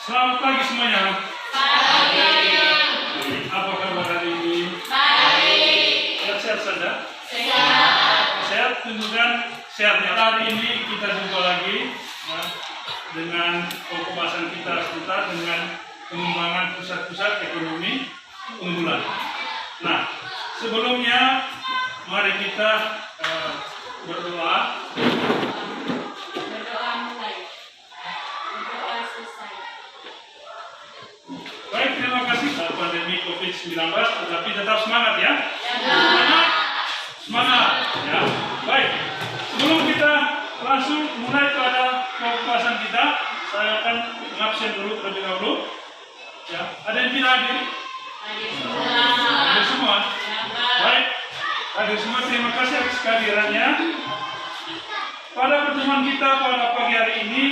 Selamat pagi semuanya. Pagi. Apa kabar hari ini? Baik. Sehat-sehat saja? Sehat. Sehat, tunjukkan sehatnya. Hari ini kita jumpa lagi ya, dengan pembahasan kita seputar dengan pengembangan pusat-pusat ekonomi unggulan. Nah, sebelumnya mari kita berdoa. Berdoa mulai. Berdoa selesai. Baik, terima kasih pandemi COVID-19, tetapi tetap semangat ya. Semangat. Semangat ya. Baik, sebelum kita langsung mulai pada pembahasan kita, saya akan mengabsen dulu terlebih dahulu. Ya, ada yang tidak hadir? Hadir semua. Hadir semua. Baik, hadir semua. Terima kasih atas kehadirannya. Pada pertemuan kita pada pagi hari ini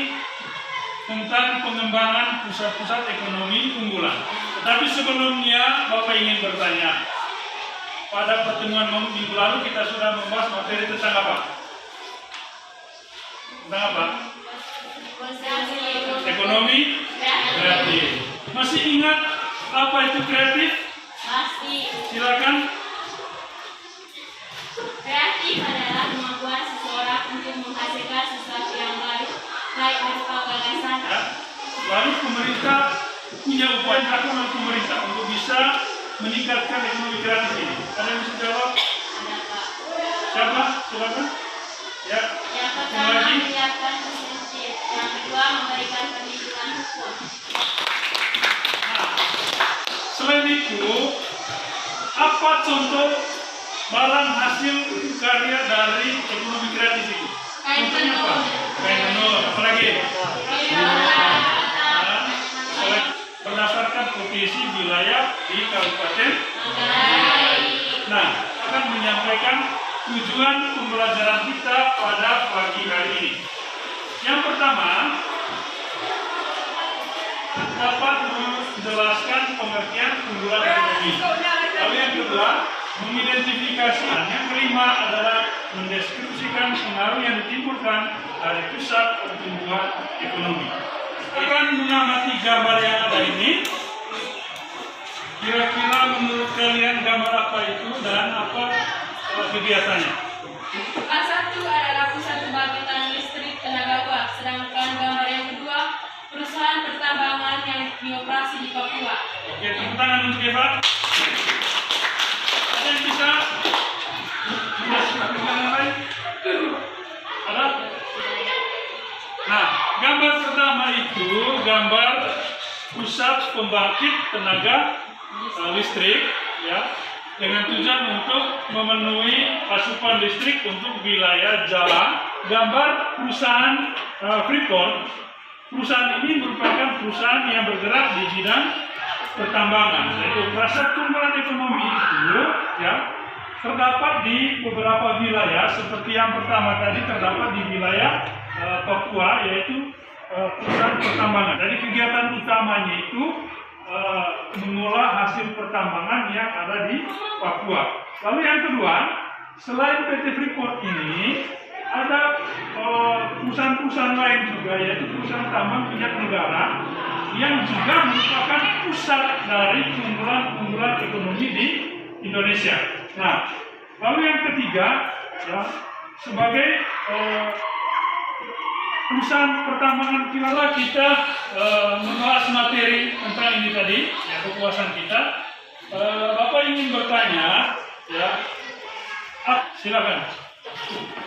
tentang pengembangan pusat-pusat ekonomi unggulan. Tetapi sebelumnya Bapak ingin bertanya, pada pertemuan minggu lalu kita sudah membahas materi tentang apa? Tentang apa? Ekonomi kreatif. Masih ingat apa itu kreatif? Masih. Silakan. Kreatif adalah kemampuan seseorang untuk menghasilkan sesuatu yang baru, baik berupa gagasan. Ya. Lalu pemerintah punya upaya dilakukan pemerintah untuk bisa meningkatkan ekonomi kreatif ini. Ada yang bisa jawab? Ada Pak. Siapa? Silakan. Ya. Yang pertama menyiapkan insentif, yang kedua memberikan pendidikan hukum. Nah, selain itu, apa contoh barang hasil karya dari ekonomi kreatif itu? Kain Contohnya apa? tenun. Kain tenun. Apalagi? Berdasarkan provinsi wilayah di Kabupaten. Nah, akan menyampaikan tujuan pembelajaran kita pada pagi hari ini. Yang pertama, dapat menjelaskan pengertian unggulan ekonomi. Lalu yang kedua, mengidentifikasi. Yang kelima adalah mendeskripsikan pengaruh yang ditimbulkan dari pusat pertumbuhan ekonomi. Akan mengamati gambar yang ada ini. Kira-kira menurut kalian gambar apa itu dan apa kegiatannya? Yang satu adalah pusat pembangkitan listrik tenaga uap, sedangkan gambar yang kedua perusahaan pertambangan yang dioperasi di Papua. Oke, tepuk tangan untuk Eva. Ada yang bisa? Yang lain? Ada? Nah, gambar pertama itu gambar pusat pembangkit tenaga listrik, ya, dengan tujuan untuk memenuhi asupan listrik untuk wilayah Jawa. Gambar perusahaan Freeport. Perusahaan ini merupakan perusahaan yang bergerak di bidang pertambangan. Jadi pusat pertumbuhan ekonomi itu, ya, terdapat di beberapa wilayah. Seperti yang pertama tadi terdapat di wilayah Papua, yaitu perusahaan pertambangan. Jadi kegiatan utamanya itu mengolah hasil pertambangan yang ada di Papua. Lalu yang kedua, selain PT Freeport ini, ada perusahaan-perusahaan lain juga, yaitu perusahaan tambang minyak negara yang juga merupakan pusat dari keunggulan ekonomi di Indonesia. Nah, lalu yang ketiga, ya, sebagai perusahaan pertambangan kita membahas materi tentang ini tadi, ya, kepuasan kita. Bapak ingin bertanya, ya, silakan.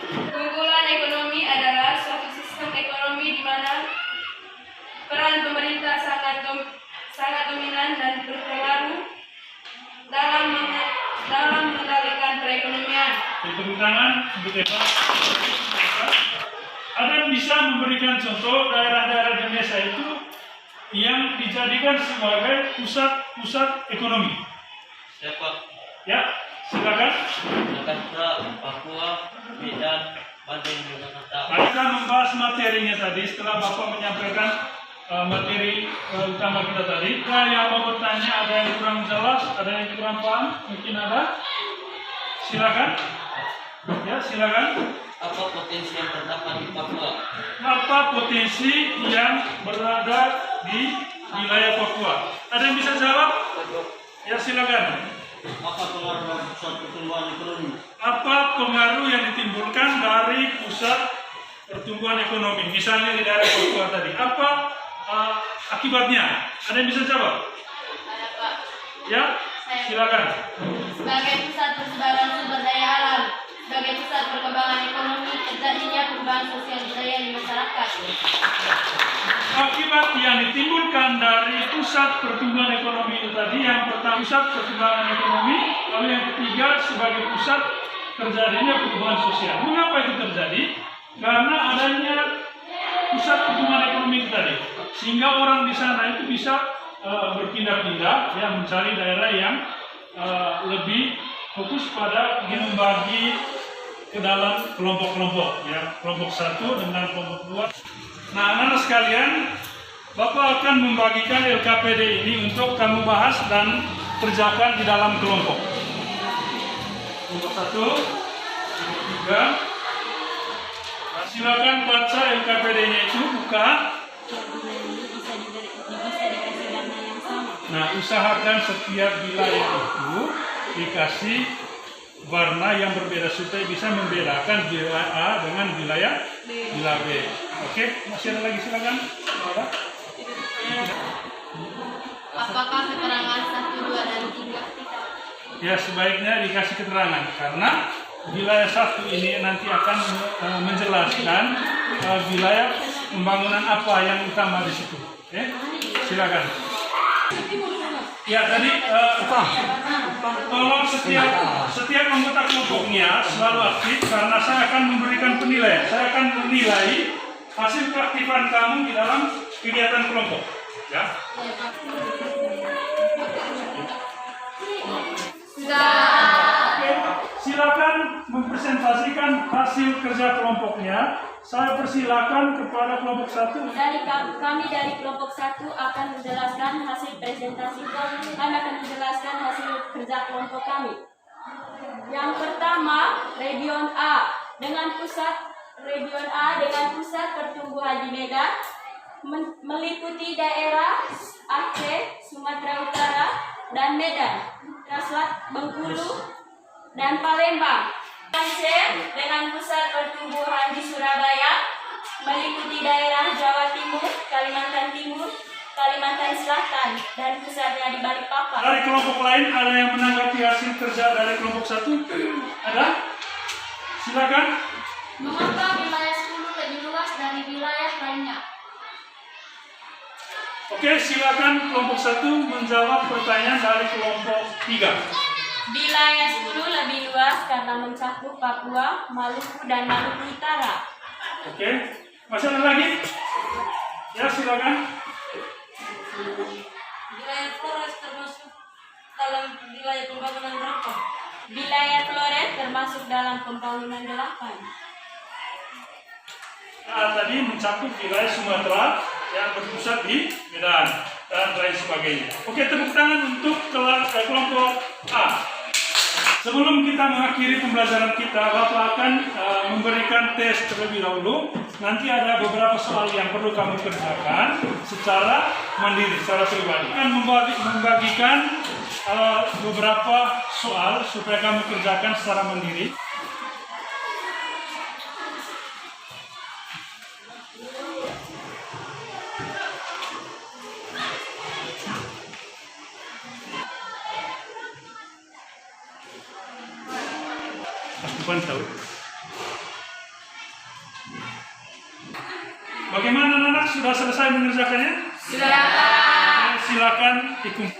Keunggulan ekonomi adalah suatu sistem ekonomi di mana peran pemerintah sangat dominan dan berpengaruh dalam mengendalikan perekonomian. Tepuk tangan untuk Eva. Ada yang bisa memberikan contoh daerah-daerah di Indonesia itu yang dijadikan sebagai pusat ekonomi? Siapa? Ya, silakan. Jakarta, Papua, Medan, Bandung, Jakarta. Mari kita membahas materinya tadi setelah Bapak menyampaikan materi utama kita tadi. Nah, yang mau bertanya ada yang kurang jelas, ada yang kurang paham, mungkin ada. Silakan. Ya, silakan. Apa potensi yang terdapat di Papua? Apa potensi yang berada di wilayah Papua. Ada yang bisa jawab? Ya silakan. Apa pengaruh pusat pertumbuhan ekonomi? Apa pengaruh yang ditimbulkan dari pusat pertumbuhan ekonomi? Misalnya di daerah Papua tadi. Apa akibatnya? Ada yang bisa jawab? Ada Pak. Ya, silakan. Sebagai pusat persebaran sumber daya alam, sebagai pusat perkembangan ekonomi, terjadinya perubahan sosial budaya di masyarakat. Akibat yang ditimbulkan dari pusat pertumbuhan ekonomi itu tadi, yang pertama pusat perkembangan ekonomi, lalu yang ketiga sebagai pusat terjadinya perubahan sosial. Mengapa itu terjadi? Karena adanya pusat pertumbuhan ekonomi itu tadi, sehingga orang di sana itu bisa berpindah-pindah, ya, mencari daerah yang lebih fokus pada ingin membagi ke dalam kelompok-kelompok, ya, kelompok satu dengan kelompok dua. Nah, anak-anak sekalian, Bapak akan membagikan LKPD ini untuk kamu bahas dan kerjakan di dalam kelompok. Kelompok satu, kelompok tiga. Nah, silakan baca LKPD-nya itu, buka. Nah, usahakan setiap wilayah itu dikasih warna yang berbeda supaya bisa membedakan wilayah A dengan wilayah B. Oke, masih ada lagi, silakan. Ada? Apakah keterangan 1, 2, dan 3? Ya, sebaiknya dikasih keterangan karena wilayah satu ini nanti akan menjelaskan wilayah pembangunan apa yang utama di situ. Oke, silakan. Ya, tadi tolong setiap anggota kelompoknya selalu aktif karena saya akan memberikan penilaian. Saya akan menilai hasil keaktifan kamu di dalam kegiatan kelompok. Ya. Silakan mempresentasikan hasil kerja kelompoknya. Saya persilakan kepada kelompok satu. Kami dari kelompok 1 akan menjelaskan hasil presentasi kami akan menjelaskan hasil kerja kelompok kami. Yang pertama, Region A dengan pusat pertumbuhan di Medan, meliputi daerah Aceh, Sumatera Utara, dan Medan, Selatan, Bengkulu, dan Palembang. C dengan pusat pertumbuhan di Surabaya, meliputi daerah Jawa Timur, Kalimantan Timur, Kalimantan Selatan, dan pusatnya di Balikpapan. Dari kelompok lain ada yang menanggapi hasil kerja dari kelompok satu? Ada? Silakan. Mengapa wilayah 10 lebih luas dari wilayah lainnya? Oke, silakan kelompok satu menjawab pertanyaan dari kelompok 3. Wilayah 10 lebih luas karena mencakup Papua, Maluku, dan Maluku Utara. Oke, masih ada lagi? Ya, silakan. Wilayah Flores termasuk dalam wilayah pembangunan berapa? Wilayah Flores termasuk dalam pembangunan 8. Nah, tadi mencakup wilayah Sumatera yang berpusat di Medan dan lain sebagainya. Oke, tepuk tangan untuk kelompok A. Sebelum kita mengakhiri pembelajaran kita, Bapak akan memberikan tes terlebih dahulu. Nanti ada beberapa soal yang perlu kamu kerjakan secara mandiri, secara pribadi. Akan membagikan beberapa soal supaya kamu kerjakan secara mandiri. Tahu. Bagaimana anak-anak, sudah selesai mengerjakannya? Silakan. Silakan ikut.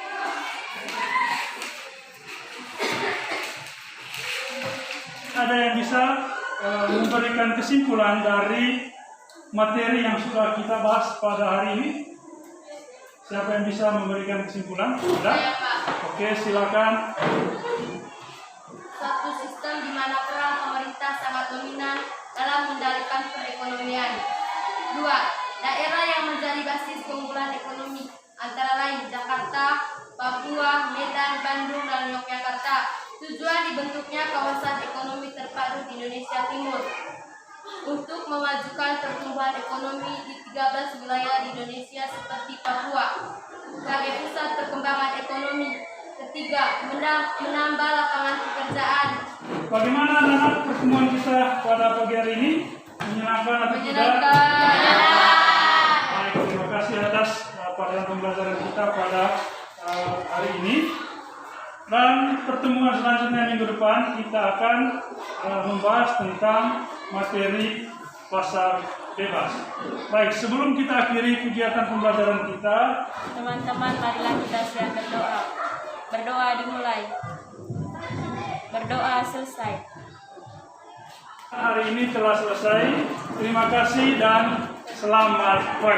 Ada yang bisa memberikan kesimpulan dari materi yang sudah kita bahas pada hari ini? Siapa yang bisa memberikan kesimpulan? Ada? Oke, silakan. Satu sistem di mana peran pemerintah sangat dominan dalam mengendalikan perekonomian. 2. Daerah yang menjadi basis keunggulan ekonomi antara lain Jakarta, Papua, Medan, Bandung, dan Yogyakarta. Tujuan dibentuknya kawasan ekonomi terpadu di Indonesia Timur untuk memajukan pertumbuhan ekonomi di 13 wilayah di Indonesia seperti Papua. 3. Menambah lapangan pekerjaan. Bagaimana anak pertemuan kita pada pagi hari ini? Menyenangkan atau tidak? Baik, terima kasih atas pelajaran pembelajaran kita pada hari ini. Dan pertemuan selanjutnya minggu depan kita akan membahas tentang materi pasar bebas. Baik, sebelum kita akhiri kegiatan pembelajaran kita, Teman-teman, marilah kita siap berdoa. Berdoa dimulai. Berdoa selesai. hari ini telah selesai. Terima kasih dan selamat pagi.